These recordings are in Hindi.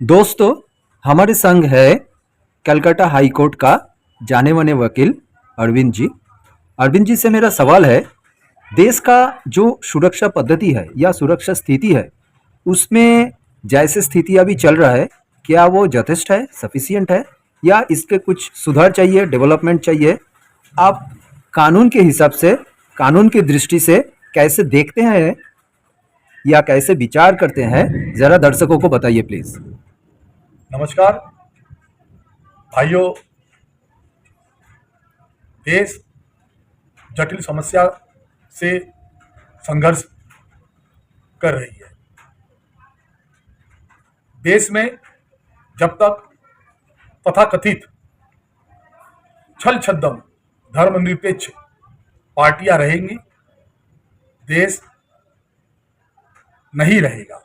दोस्तों, हमारे संग है कलकत्ता हाई कोर्ट का जाने माने वकील अरविंद जी। अरविंद जी से मेरा सवाल है, देश का जो सुरक्षा पद्धति है या सुरक्षा स्थिति है, उसमें जैसे स्थिति अभी चल रहा है, क्या वो यथेष्ट है, सफिशिएंट है या इसके कुछ सुधार चाहिए, डेवलपमेंट चाहिए? आप कानून के हिसाब से, कानून की दृष्टि से कैसे देखते हैं या कैसे विचार करते हैं, ज़रा दर्शकों को बताइए प्लीज़। नमस्कार भाइयों। देश जटिल समस्या से संघर्ष कर रही है। देश में जब तक तथाकथित छल छद्म धर्मनिरपेक्ष पार्टियां रहेंगी, देश नहीं रहेगा।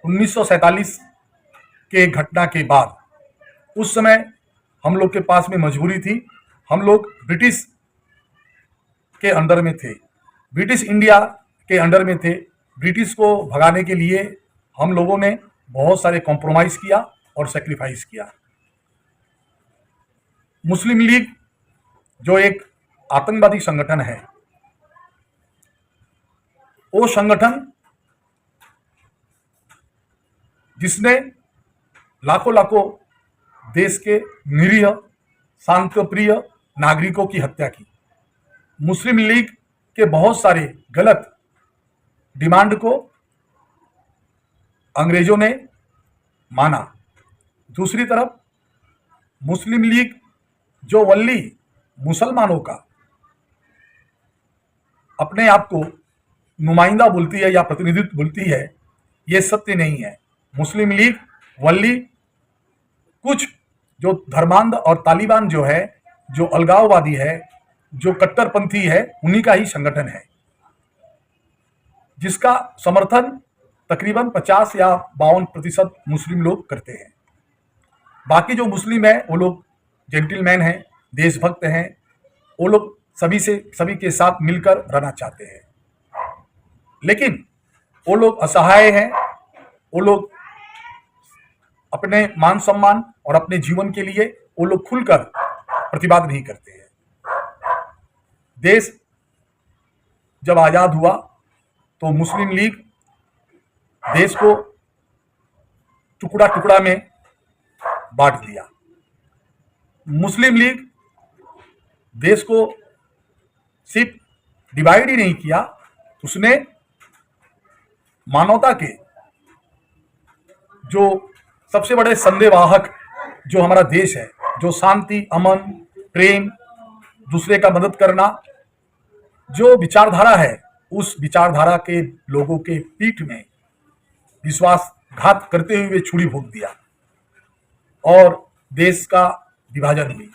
1947 के घटना के बाद उस समय हम लोग के पास में मजबूरी थी। हम लोग ब्रिटिश के अंडर में थे, ब्रिटिश इंडिया के अंडर में थे। ब्रिटिश को भगाने के लिए हम लोगों ने बहुत सारे कॉम्प्रोमाइज किया और सेक्रीफाइस किया। मुस्लिम लीग जो एक आतंकवादी संगठन है, वो संगठन जिसने लाखों लाखों देश के निरीह शांतिप्रिय नागरिकों की हत्या की, मुस्लिम लीग के बहुत सारे गलत डिमांड को अंग्रेजों ने माना। दूसरी तरफ मुस्लिम लीग जो वल्ली मुसलमानों का अपने आप को नुमाइंदा बोलती है या प्रतिनिधित्व बोलती है, ये सत्य नहीं है। मुस्लिम लीग वल्ली कुछ जो धर्मांध और तालिबान जो है, जो अलगाववादी है, जो कट्टरपंथी है, उन्हीं का ही संगठन है, जिसका समर्थन तकरीबन 50 या 52% मुस्लिम लोग करते हैं। बाकी जो मुस्लिम है वो लोग जेंटिलमैन हैं, देशभक्त हैं, वो लोग सभी के साथ मिलकर रहना चाहते हैं। लेकिन वो लोग असहाय हैं, वो लोग अपने मान सम्मान और अपने जीवन के लिए वो लोग खुलकर प्रतिवाद नहीं करते हैं। देश जब आजाद हुआ तो मुस्लिम लीग देश को टुकड़ा टुकड़ा में बांट दिया। मुस्लिम लीग देश को सिर्फ डिवाइड ही नहीं किया, उसने मानवता के जो सबसे बड़े संदेहवाहक जो हमारा देश है, जो शांति, अमन, प्रेम, दूसरे का मदद करना, जो विचारधारा है, उस विचारधारा के लोगों के पीठ में विश्वासघात करते हुए छुरी भोंक दिया और देश का विभाजन हुई।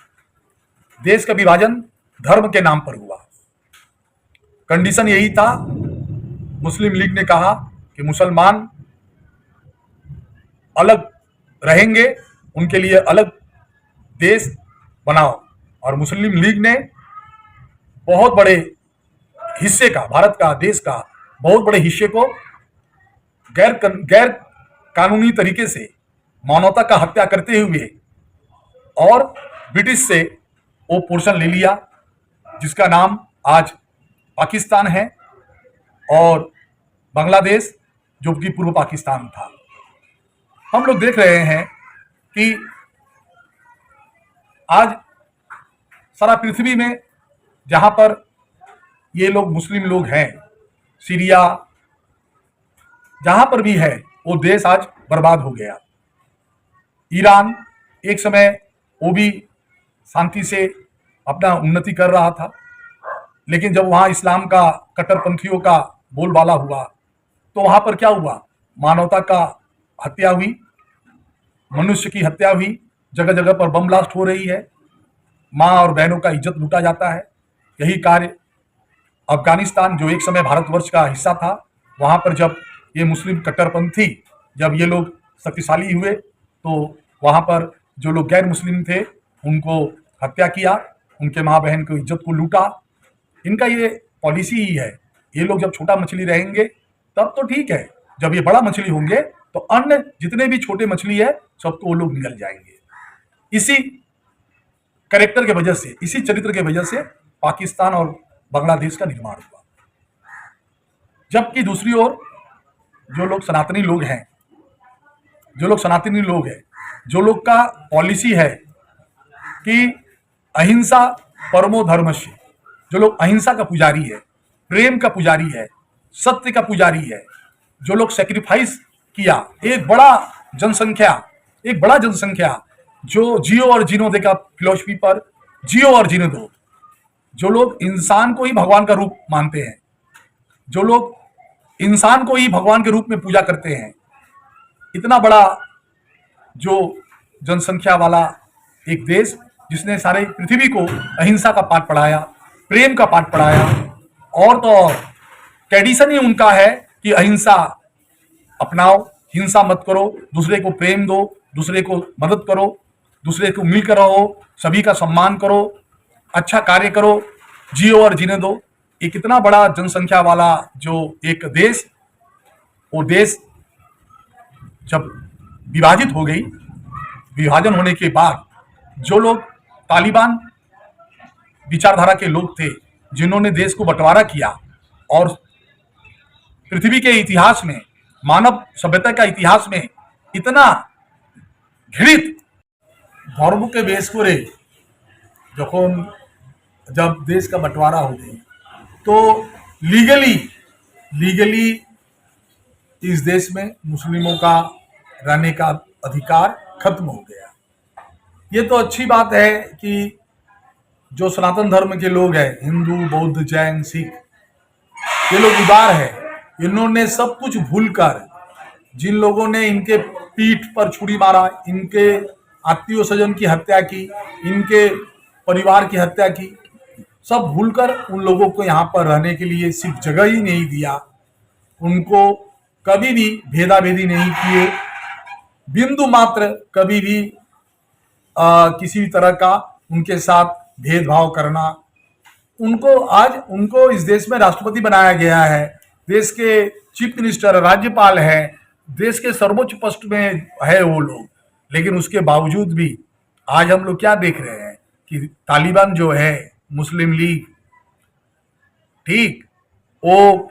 देश का विभाजन धर्म के नाम पर हुआ। कंडीशन यही था, मुस्लिम लीग ने कहा कि मुसलमान अलग रहेंगे, उनके लिए अलग देश बनाओ। और मुस्लिम लीग ने बहुत बड़े हिस्से का, भारत का, देश का बहुत बड़े हिस्से को गैर कानूनी तरीके से मानवता का हत्या करते हुए और ब्रिटिश से वो पोर्शन ले लिया, जिसका नाम आज पाकिस्तान है और बांग्लादेश जो कि पूर्व पाकिस्तान था। हम लोग देख रहे हैं कि आज सारा पृथ्वी में जहां पर ये लोग मुस्लिम लोग हैं, सीरिया जहां पर भी है, वो देश आज बर्बाद हो गया। ईरान एक समय वो भी शांति से अपना उन्नति कर रहा था, लेकिन जब वहां इस्लाम का कट्टरपंथियों का बोलबाला हुआ तो वहां पर क्या हुआ? मानवता का हत्या हुई, मनुष्य की हत्या हुई, जगह जगह पर बम ब्लास्ट हो रही है, माँ और बहनों का इज्जत लूटा जाता है। यही कार्य अफगानिस्तान जो एक समय भारतवर्ष का हिस्सा था, वहां पर जब ये मुस्लिम कट्टरपंथी, जब ये लोग शक्तिशाली हुए तो वहां पर जो लोग गैर मुस्लिम थे उनको हत्या किया, उनके माँ बहन की इज्जत को लूटा। इनका ये पॉलिसी ही है। ये लोग जब छोटा मछली रहेंगे तब तो ठीक है, जब ये बड़ा मछली होंगे तो अन्य जितने भी छोटे मछली है सबको वो लोग निगल जाएंगे। इसी कैरेक्टर के वजह से, इसी चरित्र के वजह से पाकिस्तान और बांग्लादेश का निर्माण हुआ। जबकि दूसरी ओर जो लोग सनातनी लोग हैं, जो लोग का पॉलिसी है कि अहिंसा परमो धर्मस्य, जो लोग अहिंसा का पुजारी है, प्रेम का पुजारी है, सत्य का पुजारी है, जो लोग सेक्रीफाइस किया, एक बड़ा जनसंख्या जो जियो और जीनो दे का फिलोसफी पर जियो और जीने दो, जो लोग इंसान को ही भगवान का रूप मानते हैं, जो लोग इंसान को ही भगवान के रूप में पूजा करते हैं, इतना बड़ा जो जनसंख्या वाला एक देश जिसने सारे पृथ्वी को अहिंसा का पाठ पढ़ाया, प्रेम का पाठ पढ़ाया, और तो और ट्रेडिशन ही उनका है कि अहिंसा अपनाओ, हिंसा मत करो, दूसरे को प्रेम दो, दूसरे को मदद करो, दूसरे को मिलकर रहो, सभी का सम्मान करो, अच्छा कार्य करो, जियो और जीने दो। एक इतना बड़ा जनसंख्या वाला जो एक देश, वो देश जब विभाजित हो गई, विभाजन होने के बाद जो लोग तालिबान विचारधारा के लोग थे, जिन्होंने देश को बंटवारा किया और पृथ्वी के इतिहास में, मानव सभ्यता का इतिहास में इतना घृणित धर्म के बेस করে जब देश का बंटवारा हो गई तो लीगली इस देश में मुस्लिमों का रहने का अधिकार खत्म हो गया। ये तो अच्छी बात है कि जो सनातन धर्म के लोग हैं, हिंदू, बौद्ध, जैन, सिख, ये लोग उदार है। इन्होंने सब कुछ भूलकर, जिन लोगों ने इनके पीठ पर छुरी मारा, इनके आत्मीय स्वजन की हत्या की, इनके परिवार की हत्या की, सब भूलकर उन लोगों को यहाँ पर रहने के लिए सिर्फ जगह ही नहीं दिया, उनको कभी भी भेदाभेदी नहीं किए, बिंदु मात्र कभी भी किसी तरह का उनके साथ भेदभाव करना। उनको इस देश में राष्ट्रपति बनाया गया है, देश के चीफ मिनिस्टर, राज्यपाल है, देश के सर्वोच्च पोस्ट में है वो लोग, लेकिन उसके बावजूद भी आज हम लोग क्या देख रहे हैं कि तालिबान जो है, मुस्लिम लीग, ठीक, वो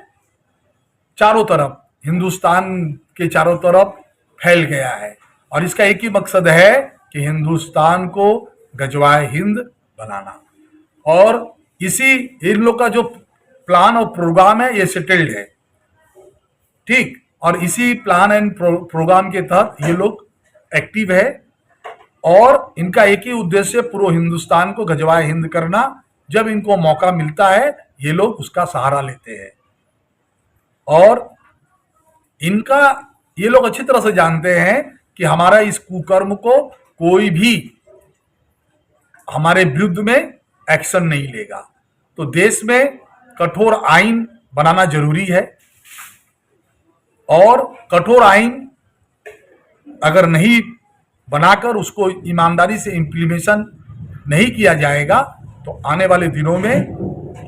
चारों तरफ, हिंदुस्तान के चारों तरफ फैल गया है और इसका एक ही मकसद है कि हिंदुस्तान को गजवाए हिंद बनाना। और इसी इन लोग का जो प्लान और प्रोग्राम है ये सेटल्ड है, ठीक, और इसी प्लान एंड प्रोग्राम के तहत ये लोग एक्टिव है और इनका एक ही उद्देश्य पूरे हिंदुस्तान को गजवाए हिंद करना। जब इनको मौका मिलता है ये लोग उसका सहारा लेते हैं और ये लोग अच्छी तरह से जानते हैं कि हमारा इस कुकर्म को कोई भी हमारे विरुद्ध में एक्शन नहीं लेगा। तो देश में कठोर आइन बनाना जरूरी है और कठोर आइन अगर नहीं बनाकर उसको ईमानदारी से इम्प्लीमेशन नहीं किया जाएगा तो आने वाले दिनों में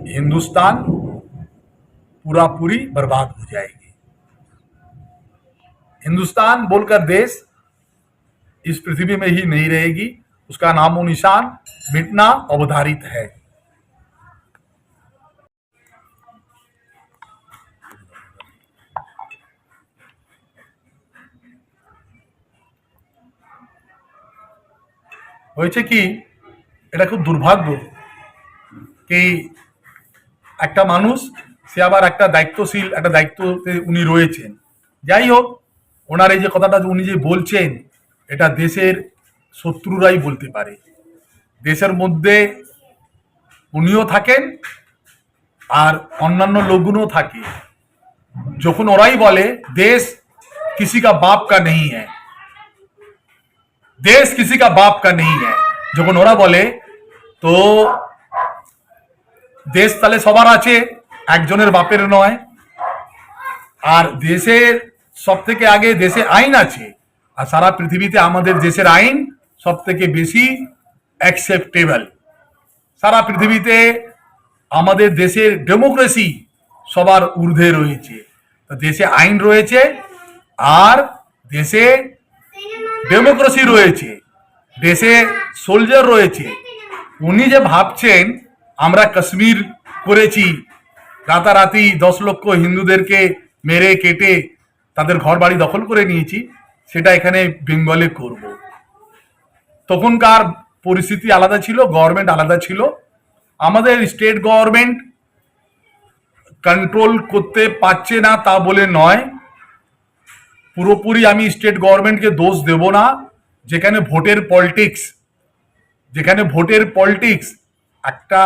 हिंदुस्तान पूरी बर्बाद हो जाएगी। हिंदुस्तान बोलकर देश इस पृथ्वी में ही नहीं रहेगी, उसका नामो निशान मिटना अवधारित है। হয়েছে কি, এটা খুব দুর্ভাগ্য কি একটা মানুষ, সে আবার একটা দায়িত্বশীল, একটা দায়িত্বতে উনি রয়েছেন। যাই হোক, ওনার এই যে কথাটা উনি যে বলছেন, এটা দেশের শত্রুরাই বলতে পারে। দেশের মধ্যে উনিও থাকেন আর অন্যান্য লোকগুলো থাকে। যখন ওরাই বলে देश किसी का बाप का नहीं है, देश किसी का बाप का नहीं है, যখন ওরা বলে তো দেশ তাহলে সবার আছে, একজনের বাপের নয়। আর দেশের সব থেকে আগে দেশে আইন আছে আর সারা পৃথিবীতে আমাদের দেশের আইন সব থেকে বেশি অ্যাকসেপ্টেবল। সারা পৃথিবীতে আমাদের দেশের ডেমোক্রেসি সবার ঊর্ধ্বে রয়েছে। তো দেশে আইন রয়েছে, আর দেশে ডেমোক্রেসি রয়েছে, দেশে সোলজার রয়েছে। উনি যে ভাবছেন আমরা কাশ্মীর করেছি, রাতারাতি 10 লক্ষ হিন্দুদেরকে মেরে কেটে তাদের ঘর বাড়ি দখল করে নিয়েছি, সেটা এখানে বেঙ্গলে করব। তখনকার পরিস্থিতি আলাদা ছিল, গভর্নমেন্ট আলাদা ছিল। আমাদের স্টেট গভর্নমেন্ট কন্ট্রোল করতে পারছে না তা বলে নয়, পুরোপুরি আমি স্টেট গভর্নমেন্টকে দোষ দেব না। যেখানে ভোটের পলিটিক্স একটা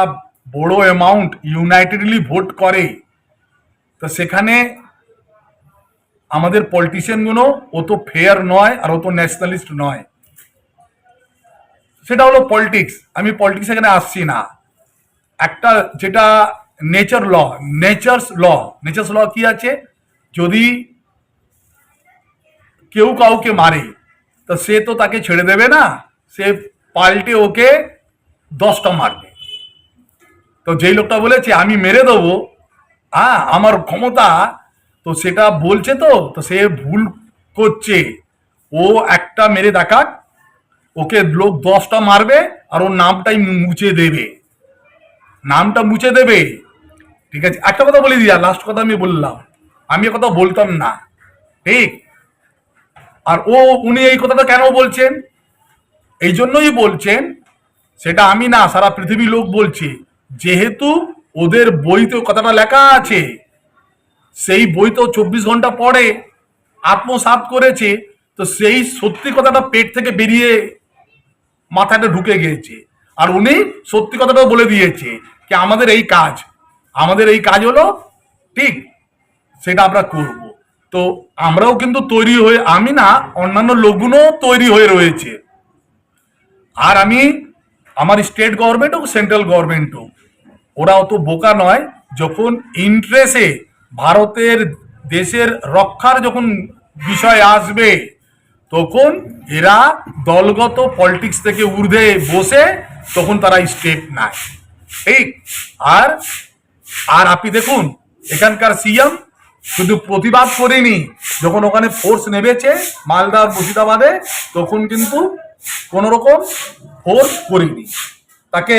বড় অ্যামাউন্ট ইউনাইটেডলি ভোট করে, তো সেখানে আমাদের পলিটিশিয়ানগুলো অত ফেয়ার নয় আর অত ন্যাশনালিস্ট নয়। সেটা হলো পলিটিক্স, আমি পলিটিক্স এখানে আসছি না। একটা যেটা নেচার্স ল কি আছে, যদি কেউ কাউকে মারে তো সে তো তাকে ছেড়ে দেবে না, সে পাল্টে ওকে 10টা মারবে। তো যেই লোকটা বলেছে আমি মেরে দেবো, আমার ক্ষমতা, তো সেটা বলছে, তো সে ভুল করছে। ও একটা মেরে দেখাক, ওকে লোক 10টা মারবে আর ওর নামটাই মুছে দেবে। ঠিক আছে, একটা কথা বলে দিই, লাস্ট কথা আমি বললাম, আমি কথা বলতাম না, ঠিক। আর উনি এই কথাটা কেন বলছেন? এই জন্যই বলছেন, সেটা আমি না, সারা পৃথিবী লোক বলছে, যেহেতু ওদের বইতে কথাটা লেখা আছে, সেই বই তো 24 ঘন্টা পরে আত্মসাৎ করেছে, তো সেই সত্যি কথাটা পেট থেকে বেরিয়ে মাথাটা ঢুকে গিয়েছে। আর উনি সত্যি কথাটাও বলে দিয়েছে কি আমাদের এই কাজ হলো, ঠিক, সেটা আমরা করব। তো আমরাও কিন্তু তৈরি হয়ে, আমি না, অন্যান্য লোকগুলো তৈরি হয়ে রয়েছে। আর আমার স্টেট গভর্নমেন্ট হোক সেন্ট্রাল গভর্নমেন্ট হোক, ওরা অত বোকা নয়। যখন ইন্টারেস্টে ভারতের দেশের রক্ষার যখন বিষয় আসবে, তখন এরা দলগত পলিটিক্স থেকে ঊর্ধ্বে বসে তখন তারা স্টেপ নেয়, ঠিক। আর আপনি দেখুন, এখানকার সিএম শুধু প্রতিবাদ করেনি, যখন ওখানে ফোর্স নেমেছে মালদা আর মুর্শিদাবাদে, তখন কিন্তু কোন রকম ফোর্স করেনি তাকে।